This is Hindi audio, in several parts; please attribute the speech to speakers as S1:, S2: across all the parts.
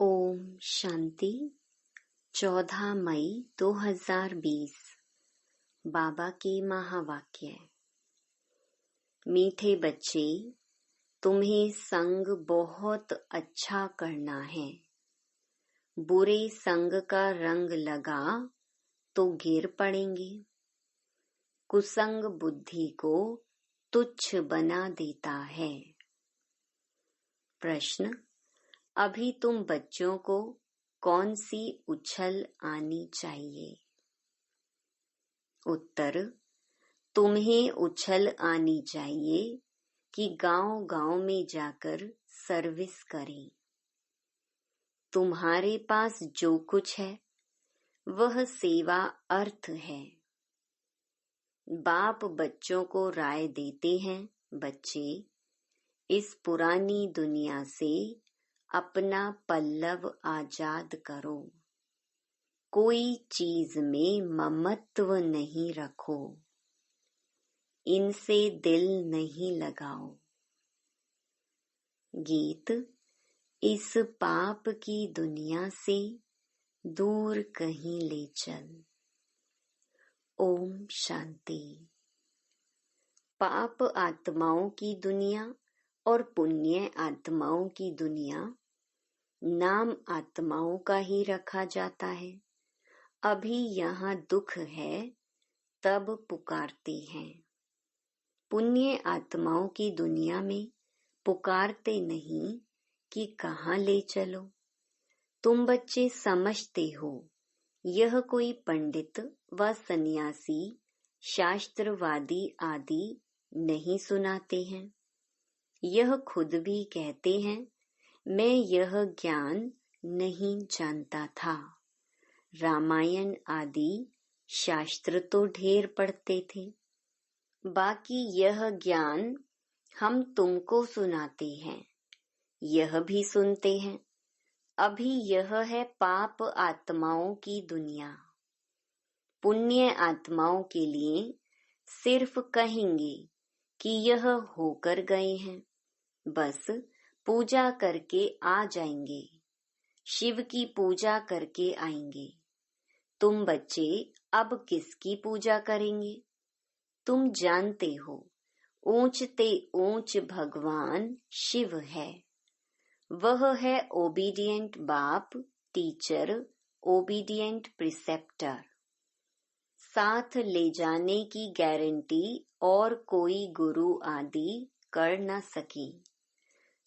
S1: ओम शांति। 14 मई 2020 बाबा के महावाक्य। मीठे बच्चे, तुम्हें संग बहुत अच्छा करना है। बुरे संग का रंग लगा तो गिर पड़ेंगे। कुसंग बुद्धि को तुच्छ बना देता है। प्रश्न: अभी तुम बच्चों को कौन सी उछल आनी चाहिए? उत्तर: तुम्हें उछल आनी चाहिए कि गांव-गांव में जाकर सर्विस करें। तुम्हारे पास जो कुछ है वह सेवा अर्थ है। बाप बच्चों को राय देते हैं, बच्चे, इस पुरानी दुनिया से अपना पल्लव आजाद करो। कोई चीज में ममत्व नहीं रखो। इनसे दिल नहीं लगाओ। गीत: इस पाप की दुनिया से दूर कहीं ले चल। ओम शांति। पाप आत्माओं की दुनिया और पुण्य आत्माओं की दुनिया नाम आत्माओं का ही रखा जाता है। अभी यहाँ दुख है तब पुकारते हैं। पुण्य आत्माओं की दुनिया में पुकारते नहीं कि कहाँ ले चलो। तुम बच्चे समझते हो यह कोई पंडित व सन्यासी शास्त्रवादी आदि नहीं सुनाते हैं। यह खुद भी कहते हैं, मैं यह ज्ञान नहीं जानता था। रामायण आदि शास्त्र तो ढेर पढ़ते थे, बाकी यह ज्ञान हम तुमको सुनाते हैं, यह भी सुनते हैं। अभी यह है पाप आत्माओं की दुनिया। पुण्य आत्माओं के लिए सिर्फ कहेंगे कि यह होकर गए हैं, बस पूजा करके आ जाएंगे, शिव की पूजा करके आएंगे। तुम बच्चे अब किसकी पूजा करेंगे? तुम जानते हो ऊंचते ऊंच भगवान शिव है। वह है ओबीडिएंट बाप, टीचर, ओबीडिएंट प्रिसेप्टर। साथ ले जाने की गारंटी और कोई गुरु आदि कर न सके,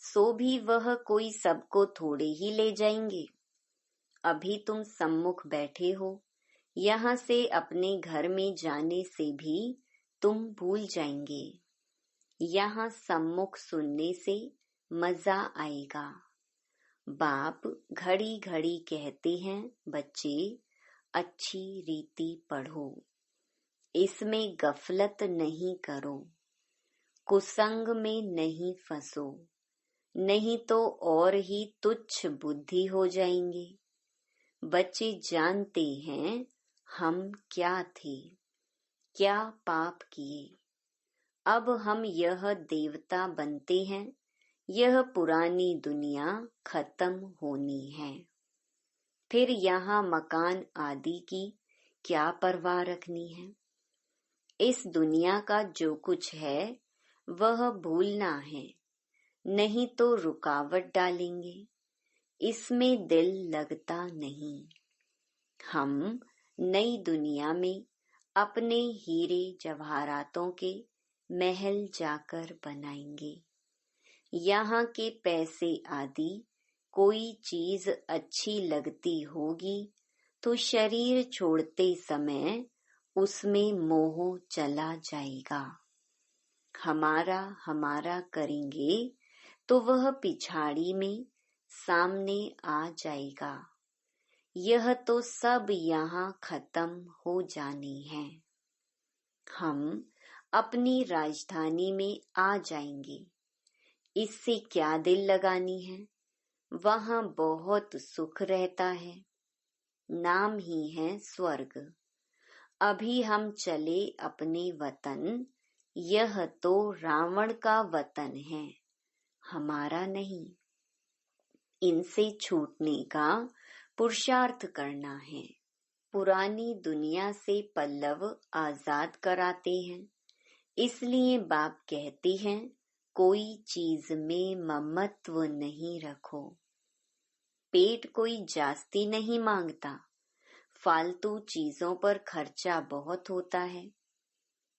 S1: सो भी वह कोई सबको थोड़े ही ले जाएंगे। अभी तुम सम्मुख बैठे हो, यहाँ से अपने घर में जाने से भी तुम भूल जाएंगे। यहाँ सम्मुख सुनने से मजा आएगा। बाप घड़ी घड़ी कहते हैं, बच्चे अच्छी रीति पढ़ो, इसमें गफलत नहीं करो, कुसंग में नहीं फंसो, नहीं तो और ही तुच्छ बुद्धि हो जाएंगे। बच्चे जानते हैं हम क्या थे, क्या पाप किए। अब हम यह देवता बनते हैं। यह पुरानी दुनिया खत्म होनी है। फिर यहाँ मकान आदि की क्या परवाह रखनी है। इस दुनिया का जो कुछ है वह भूलना है, नहीं तो रुकावट डालेंगे। इसमें दिल लगता नहीं। हम नई दुनिया में अपने हीरे जवाहरातों के महल जाकर बनाएंगे। यहाँ के पैसे आदि कोई चीज अच्छी लगती होगी तो शरीर छोड़ते समय उसमें मोह चला जाएगा। हमारा हमारा करेंगे तो वह पिछाड़ी में सामने आ जाएगा। यह तो सब यहाँ खत्म हो जानी है। हम अपनी राजधानी में आ जाएंगे। इससे क्या दिल लगानी है, वहाँ बहुत सुख रहता है। नाम ही है स्वर्ग। अभी हम चले अपने वतन, यह तो रावण का वतन है, हमारा नहीं। इनसे छूटने का पुरुषार्थ करना है। पुरानी दुनिया से पल्लव आजाद कराते हैं। इसलिए बाप कहते हैं, कोई चीज में ममत्व नहीं रखो। पेट कोई जास्ती नहीं मांगता। फालतू चीजों पर खर्चा बहुत होता है।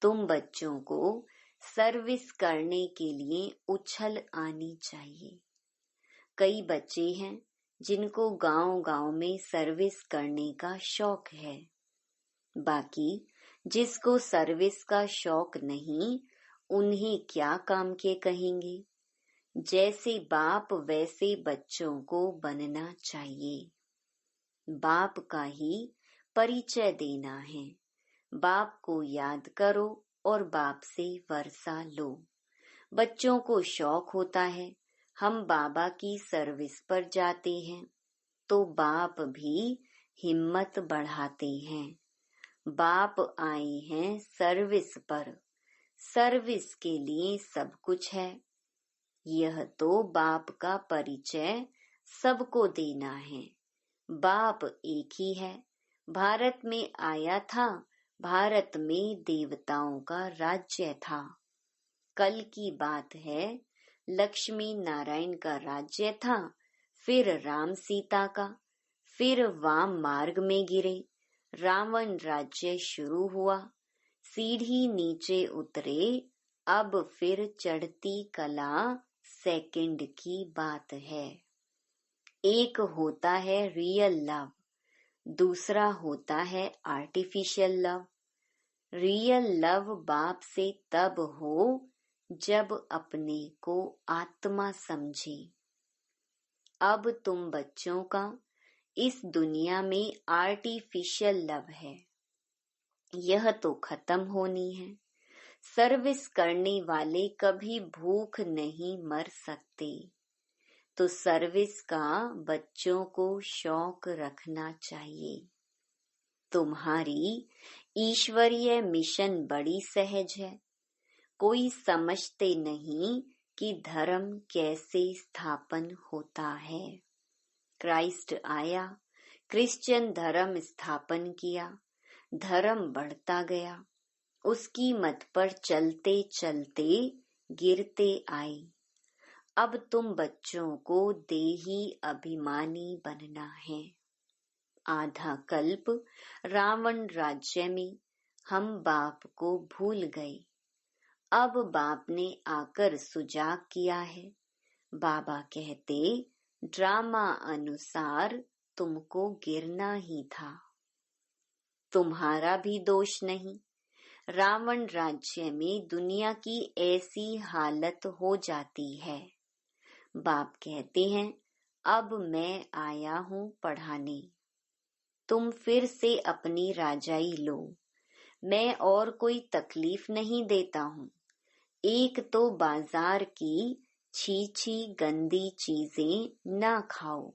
S1: तुम बच्चों को सर्विस करने के लिए उछल आनी चाहिए। कई बच्चे हैं जिनको गांव-गांव में सर्विस करने का शौक है। बाकी जिसको सर्विस का शौक नहीं, उन्हें क्या काम के कहेंगे। जैसे बाप वैसे बच्चों को बनना चाहिए। बाप का ही परिचय देना है। बाप को याद करो और बाप से वर्षा लो। बच्चों को शौक होता है, हम बाबा की सर्विस पर जाते हैं, तो बाप भी हिम्मत बढ़ाते हैं। बाप आए हैं सर्विस पर। सर्विस के लिए सब कुछ है। यह तो बाप का परिचय सबको देना है। बाप एक ही है। भारत में आया था। भारत में देवताओं का राज्य था। कल की बात है, लक्ष्मी नारायण का राज्य था, फिर राम सीता का, फिर वाम मार्ग में गिरे, रावण राज्य शुरू हुआ, सीढ़ी नीचे उतरे, अब फिर चढ़ती कला सेकंड की बात है। एक होता है रियल लव, दूसरा होता है आर्टिफिशियल लव। रियल लव बाप से तब हो जब अपने को आत्मा समझे। अब तुम बच्चों का इस दुनिया में आर्टिफिशियल लव है, यह तो खत्म होनी है। सर्विस करने वाले कभी भूख नहीं मर सकते। तो सर्विस का बच्चों को शौक रखना चाहिए। तुम्हारी ईश्वरीय मिशन बड़ी सहज है। कोई समझते नहीं कि धर्म कैसे स्थापन होता है। क्राइस्ट आया, क्रिश्चियन धर्म स्थापन किया, धर्म बढ़ता गया। उसकी मत पर चलते चलते गिरते आए। अब तुम बच्चों को देही अभिमानी बनना है। आधा कल्प रावण राज्य में हम बाप को भूल गए। अब बाप ने आकर सुजाग किया है। बाबा कहते, ड्रामा अनुसार तुमको गिरना ही था। तुम्हारा भी दोष नहीं। रावण राज्य में दुनिया की ऐसी हालत हो जाती है। बाप कहते हैं, अब मैं आया हूँ पढ़ाने। तुम फिर से अपनी राजाई लो। मैं और कोई तकलीफ नहीं देता हूँ। एक तो बाजार की छी गंदी चीजें ना खाओ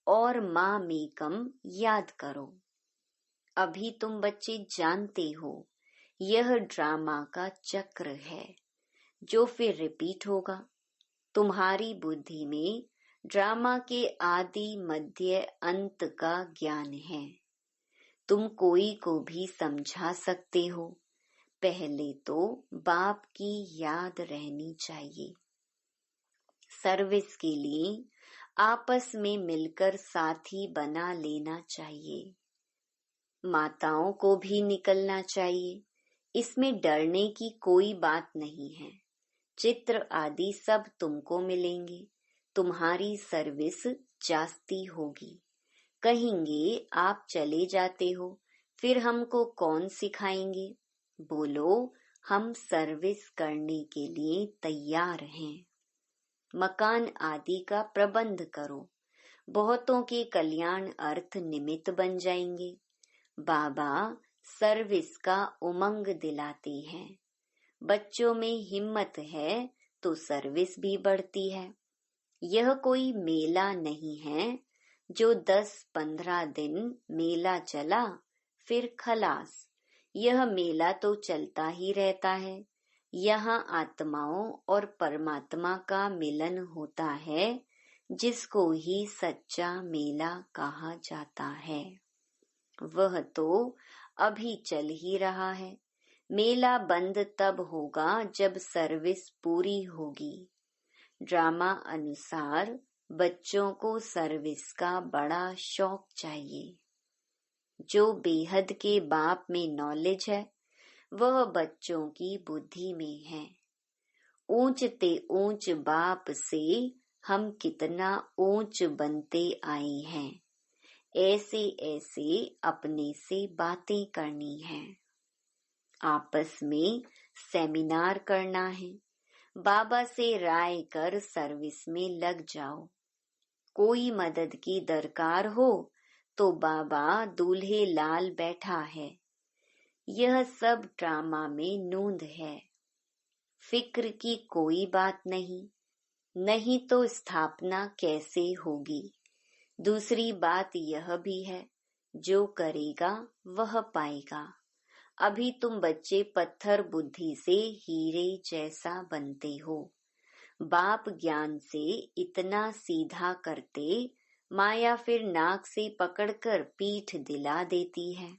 S1: और माँ मेकम याद करो। अभी तुम बच्चे जानते हो, यह ड्रामा का चक्र है जो फिर रिपीट होगा। तुम्हारी बुद्धि में ड्रामा के आदि मध्य अंत का ज्ञान है। तुम कोई को भी समझा सकते हो। पहले तो बाप की याद रहनी चाहिए। सर्विस के लिए आपस में मिलकर साथी बना लेना चाहिए। माताओं को भी निकलना चाहिए। इसमें डरने की कोई बात नहीं है। चित्र आदि सब तुमको मिलेंगे। तुम्हारी सर्विस जास्ती होगी। कहेंगे आप चले जाते हो, फिर हमको कौन सिखाएंगे। बोलो, हम सर्विस करने के लिए तैयार हैं। मकान आदि का प्रबंध करो। बहुतों के कल्याण अर्थ निमित्त बन जाएंगे। बाबा सर्विस का उमंग दिलाते हैं। बच्चों में हिम्मत है तो सर्विस भी बढ़ती है। यह कोई मेला नहीं है जो 10-15 दिन मेला चला फिर खलास। यह मेला तो चलता ही रहता है। यहाँ आत्माओं और परमात्मा का मिलन होता है। जिसको ही सच्चा मेला कहा जाता है। वह तो अभी चल ही रहा है। मेला बंद तब होगा जब सर्विस पूरी होगी। ड्रामा अनुसार बच्चों को सर्विस का बड़ा शौक चाहिए। जो बेहद के बाप में नॉलेज है वह बच्चों की बुद्धि में है। ऊंचते ऊंच बाप से हम कितना ऊंच बनते आए हैं। ऐसे ऐसे अपने से बातें करनी है। आपस में सेमिनार करना है। बाबा से राय कर सर्विस में लग जाओ। कोई मदद की दरकार हो तो बाबा दूल्हे लाल बैठा है। यह सब ड्रामा में नूंद है। फिक्र की कोई बात नहीं, नहीं तो स्थापना कैसे होगी। दूसरी बात यह भी है, जो करेगा वह पाएगा। अभी तुम बच्चे पत्थर बुद्धि से हीरे जैसा बनते हो। बाप ज्ञान से इतना सीधा करते, माया फिर नाक से पकड़कर पीठ दिला देती है।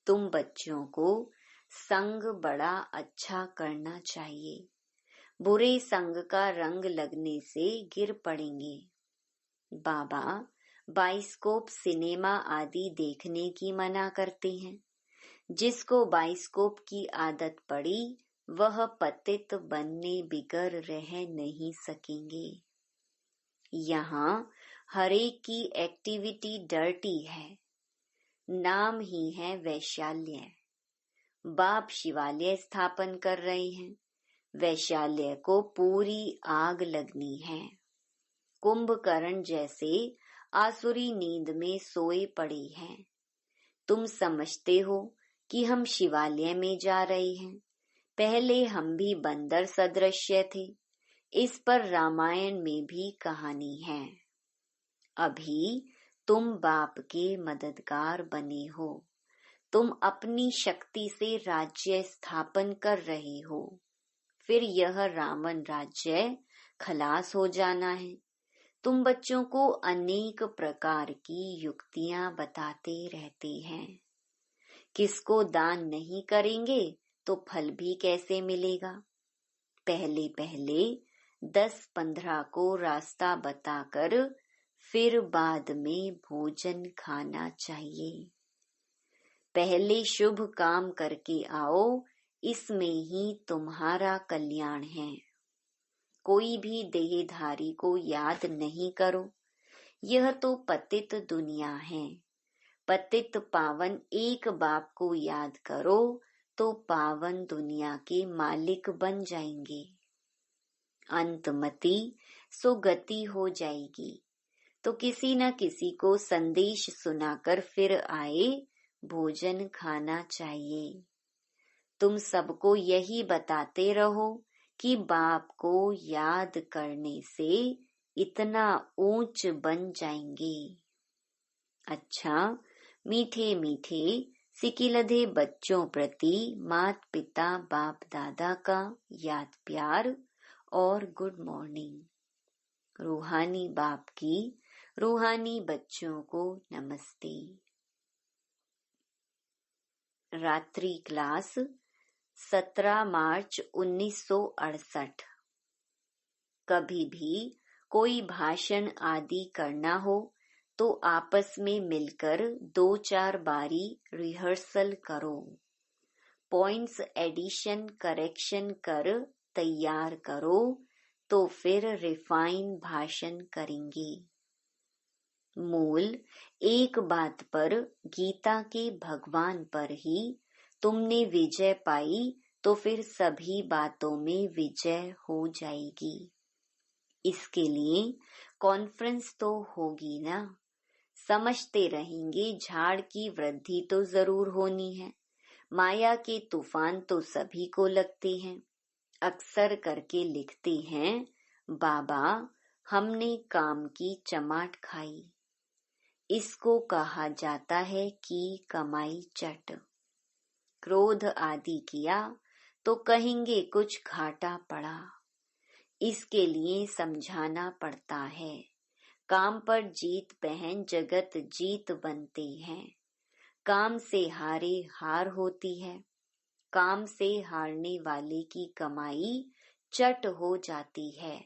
S1: तुम बच्चों को संग बड़ा अच्छा करना चाहिए। बुरे संग का रंग लगने से गिर पड़ेंगे। बाबा बाइस्कोप सिनेमा आदि देखने की मना करते हैं। जिसको बाइस्कोप की आदत पड़ी वह पतित बनने बिगर रह नहीं सकेंगे। यहाँ हरेक की एक्टिविटी डर्टी है। नाम ही है वैशाल्य। बाप शिवालय स्थापन कर रहे हैं। वैशाल्य को पूरी आग लगनी है। कुंभकर्ण जैसे आसुरी नींद में सोए पड़े हैं। तुम समझते हो कि हम शिवालय में जा रहे हैं। पहले हम भी बंदर सदृश्य थे। इस पर रामायण में भी कहानी है। अभी तुम बाप के मददगार बने हो। तुम अपनी शक्ति से राज्य स्थापन कर रहे हो। फिर यह रावण राज्य खलास हो जाना है। तुम बच्चों को अनेक प्रकार की युक्तियां बताते रहते हैं। किसको दान नहीं करेंगे तो फल भी कैसे मिलेगा। पहले पहले 10-15 को रास्ता बताकर फिर बाद में भोजन खाना चाहिए। पहले शुभ काम करके आओ, इसमें ही तुम्हारा कल्याण है। कोई भी देहधारी को याद नहीं करो। यह तो पतित दुनिया है। पतित पावन एक बाप को याद करो तो पावन दुनिया के मालिक बन जाएंगे। अंतमति सो गति हो जाएगी। तो किसी न किसी को संदेश सुनाकर फिर आए, भोजन खाना चाहिए। तुम सबको यही बताते रहो कि बाप को याद करने से इतना ऊंच बन जाएंगे। अच्छा, मीठे मीठे सिकिलधे बच्चों प्रति मात पिता बाप दादा का याद प्यार और गुड मॉर्निंग। रूहानी बाप की रूहानी बच्चों को नमस्ते। रात्रि क्लास 17 मार्च 1968। कभी भी कोई भाषण आदि करना हो तो आपस में मिलकर 2-4 बारी रिहर्सल करो। पॉइंट्स एडिशन करेक्शन कर तैयार करो तो फिर रिफाइन भाषण करेंगे। मूल एक बात पर, गीता के भगवान पर ही तुमने विजय पाई तो फिर सभी बातों में विजय हो जाएगी। इसके लिए कॉन्फ्रेंस तो होगी ना। समझते रहेंगे झाड़ की वृद्धि तो जरूर होनी है। माया के तूफान तो सभी को लगते हैं। अक्सर करके लिखते हैं, बाबा हमने काम की चमाट खाई। इसको कहा जाता है कि कमाई चट। क्रोध आदि किया तो कहेंगे कुछ घाटा पड़ा। इसके लिए समझाना पड़ता है। काम पर जीत बहन जगत जीत बनते हैं। काम से हारे हार होती है। काम से हारने वाले की कमाई चट हो जाती है।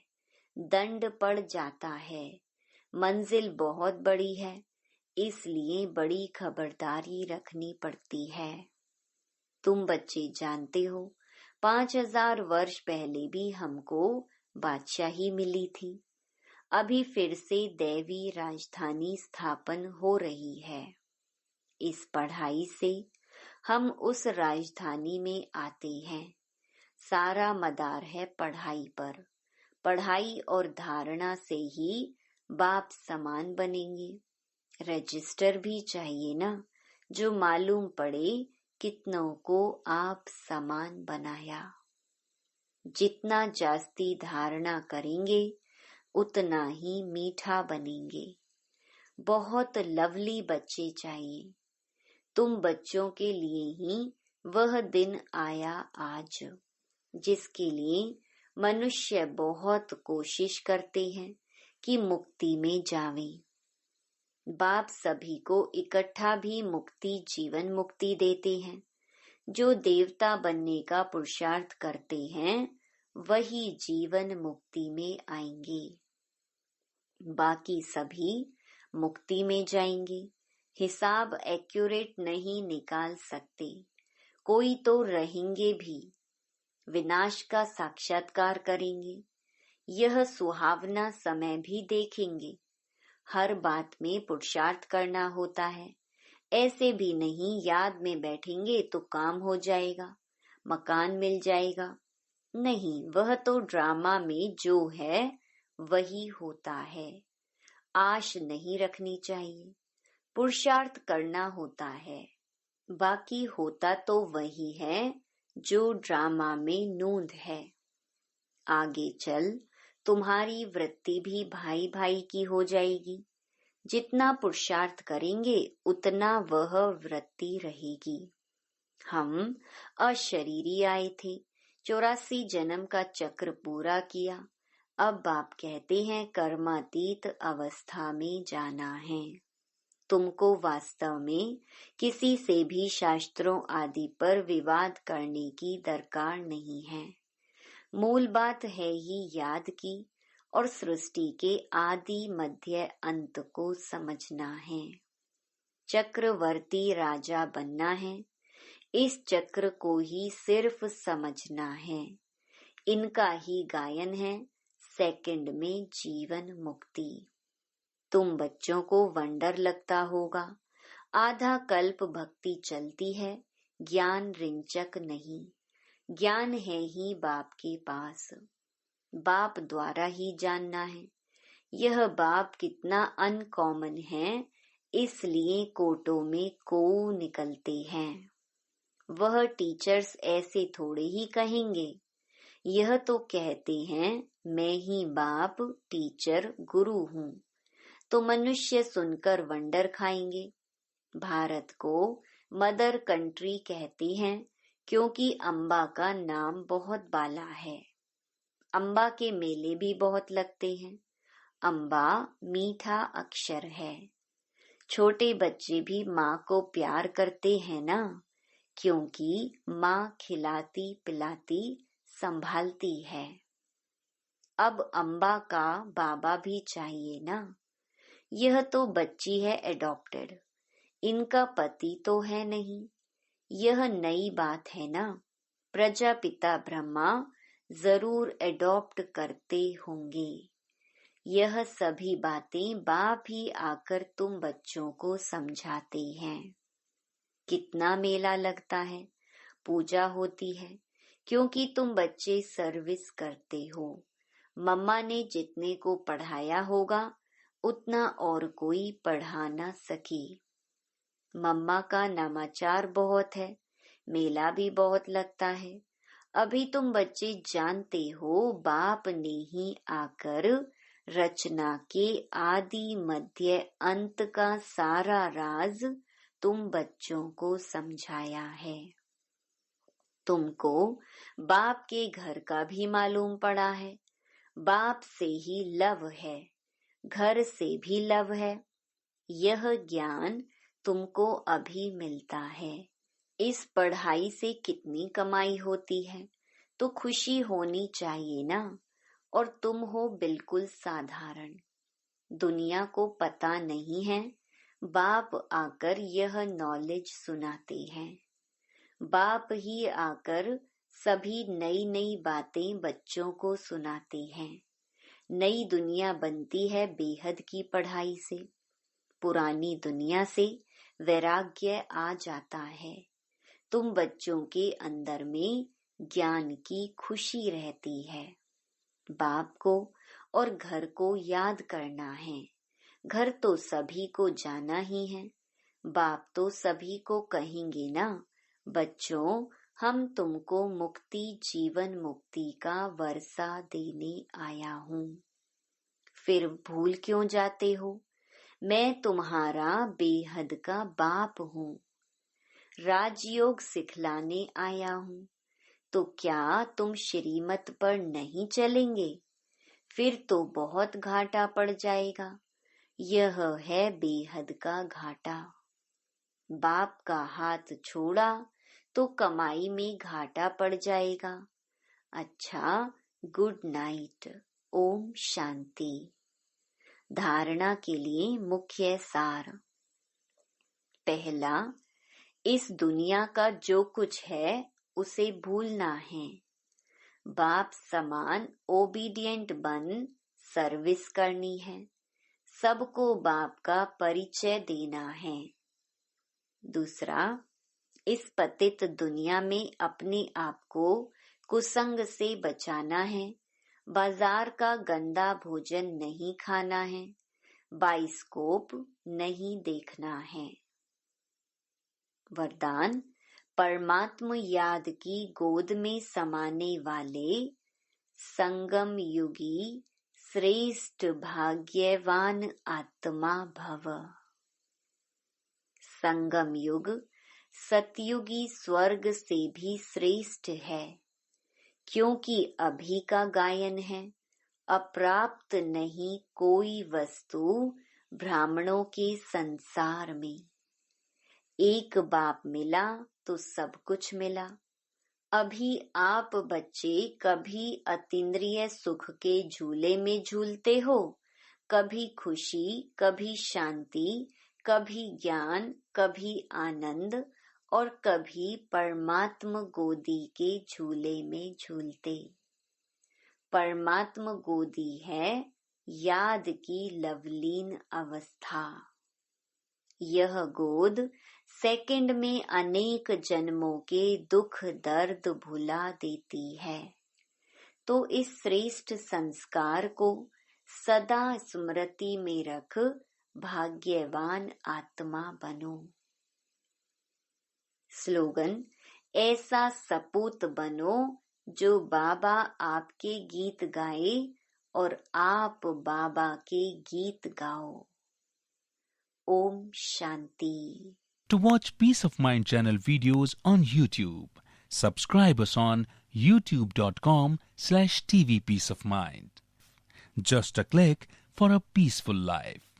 S1: दंड पड़ जाता है। मंजिल बहुत बड़ी है, इसलिए बड़ी खबरदारी रखनी पड़ती है। तुम बच्चे जानते हो 5000 वर्ष पहले भी हमको बादशाही मिली थी। अभी फिर से दैवी राजधानी स्थापन हो रही है। इस पढ़ाई से हम उस राजधानी में आते हैं। सारा मदार है पढ़ाई पर। पढ़ाई और धारणा से ही बाप समान बनेंगे। रजिस्टर भी चाहिए ना, जो मालूम पड़े कितनों को आप समान बनाया। जितना जास्ती धारणा करेंगे उतना ही मीठा बनेंगे। बहुत लवली बच्चे चाहिए। तुम बच्चों के लिए ही वह दिन आया आज, जिसके लिए मनुष्य बहुत कोशिश करते हैं कि मुक्ति में जावें। बाप सभी को इकट्ठा भी मुक्ति जीवन मुक्ति देते हैं। जो देवता बनने का पुरुषार्थ करते हैं वही जीवन मुक्ति में आएंगे। बाकी सभी मुक्ति में जाएंगे। हिसाब एक्यूरेट नहीं निकाल सकते। कोई तो रहेंगे भी, विनाश का साक्षात्कार करेंगे। यह सुहावना समय भी देखेंगे। हर बात में पुरुषार्थ करना होता है। ऐसे भी नहीं याद में बैठेंगे तो काम हो जाएगा, मकान मिल जाएगा। नहीं, वह तो ड्रामा में जो है वही होता है। आश नहीं रखनी चाहिए। पुरुषार्थ करना होता है। बाकी होता तो वही है जो ड्रामा में नूंद है। आगे चल तुम्हारी वृत्ति भी भाई भाई की हो जाएगी। जितना पुरुषार्थ करेंगे उतना वह वृत्ति रहेगी। हम अशरीरी आए थे, 84 जन्म का चक्र पूरा किया। अब बाप कहते हैं कर्मातीत अवस्था में जाना है। तुमको वास्तव में किसी से भी शास्त्रों आदि पर विवाद करने की दरकार नहीं है। मूल बात है ही याद की और सृष्टि के आदि मध्य अंत को समझना है। चक्रवर्ती राजा बनना है। इस चक्र को ही सिर्फ समझना है। इनका ही गायन है सेकंड में जीवन मुक्ति। तुम बच्चों को वंडर लगता होगा। आधा कल्प भक्ति चलती है, ज्ञान रिंचक नहीं। ज्ञान है ही बाप के पास। बाप द्वारा ही जानना है। यह बाप कितना अनकॉमन है, इसलिए कोटों में को निकलते हैं। वह टीचर्स ऐसे थोड़े ही कहेंगे। यह तो कहते हैं मैं ही बाप टीचर गुरु हूँ। तो मनुष्य सुनकर वंडर खाएंगे। भारत को मदर कंट्री कहते हैं क्योंकि अम्बा का नाम बहुत बाला है। अम्बा के मेले भी बहुत लगते हैं। अम्बा मीठा अक्षर है। छोटे बच्चे भी माँ को प्यार करते हैं ना, क्योंकि माँ खिलाती पिलाती संभालती है। अब अम्बा का बाबा भी चाहिए ना। यह तो बच्ची है एडॉप्टेड। इनका पति तो है नहीं। यह नई बात है ना। प्रजापिता ब्रह्मा जरूर एडॉप्ट करते होंगे। यह सभी बातें बाप ही आकर तुम बच्चों को समझाते हैं। कितना मेला लगता है, पूजा होती है, क्योंकि तुम बच्चे सर्विस करते हो। मम्मा ने जितने को पढ़ाया होगा उतना और कोई पढ़ा ना सकी। मम्मा का नामाचार बहुत है, मेला भी बहुत लगता है। अभी तुम बच्चे जानते हो बाप ने ही आकर रचना के आदि मध्य अंत का सारा राज तुम बच्चों को समझाया है। तुमको बाप के घर का भी मालूम पड़ा है। बाप से ही लव है। घर से भी लव है। यह ज्ञान तुमको अभी मिलता है। इस पढ़ाई से कितनी कमाई होती है, तो खुशी होनी चाहिए ना। और तुम हो बिल्कुल साधारण। दुनिया को पता नहीं है, बाप आकर यह नॉलेज सुनाते हैं। बाप ही आकर सभी नई नई बातें बच्चों को सुनाते हैं। नई दुनिया बनती है बेहद की पढ़ाई से। पुरानी दुनिया से वैराग्य आ जाता है। तुम बच्चों के अंदर में ज्ञान की खुशी रहती है। बाप को और घर को याद करना है। घर तो सभी को जाना ही है। बाप तो सभी को कहेंगे ना, बच्चों हम तुमको मुक्ति जीवन मुक्ति का वर्षा देने आया हूँ। फिर भूल क्यों जाते हो? मैं तुम्हारा बेहद का बाप हूँ। राजयोग सिखलाने आया हूँ। तो क्या तुम श्रीमत पर नहीं चलेंगे? फिर तो बहुत घाटा पड़ जाएगा। यह है बेहद का घाटा। बाप का हाथ छोड़ा तो कमाई में घाटा पड़ जाएगा। अच्छा, गुड नाइट। ओम शांति। धारणा के लिए मुख्य सार। पहला, इस दुनिया का जो कुछ है उसे भूलना है। बाप समान ओबीडिएंट बन सर्विस करनी है। सबको बाप का परिचय देना है। दूसरा, इस पतित दुनिया में अपने आप को कुसंग से बचाना है। बाजार का गंदा भोजन नहीं खाना है। बाइस्कोप नहीं देखना है। वरदान, परमात्म याद की गोद में समाने वाले संगम युगी श्रेष्ठ भाग्यवान आत्मा भव। संगम युग सतयुगी स्वर्ग से भी श्रेष्ठ है, क्योंकि अभी का गायन है। अप्राप्त नहीं कोई वस्तु ब्राह्मणों के संसार में। एक बाप मिला तो सब कुछ मिला। अभी आप बच्चे कभी अतीन्द्रिय सुख के झूले में झूलते हो, कभी खुशी, कभी शांति, कभी ज्ञान, कभी आनंद और कभी परमात्म गोदी के झूले में झूलते। परमात्म गोदी है याद की लवलीन अवस्था। यह गोद सेकंड में अनेक जन्मों के दुख दर्द भुला देती है। तो इस श्रेष्ठ संस्कार को सदा स्मृति में रख भाग्यवान आत्मा बनो। स्लोगन, ऐसा सपूत बनो जो बाबा आपके गीत गाए और आप बाबा के गीत गाओ। Om Shanti.
S2: To watch Peace of Mind channel videos on YouTube, subscribe us on youtube.com/tvpeaceofmind. Just a click for a peaceful life.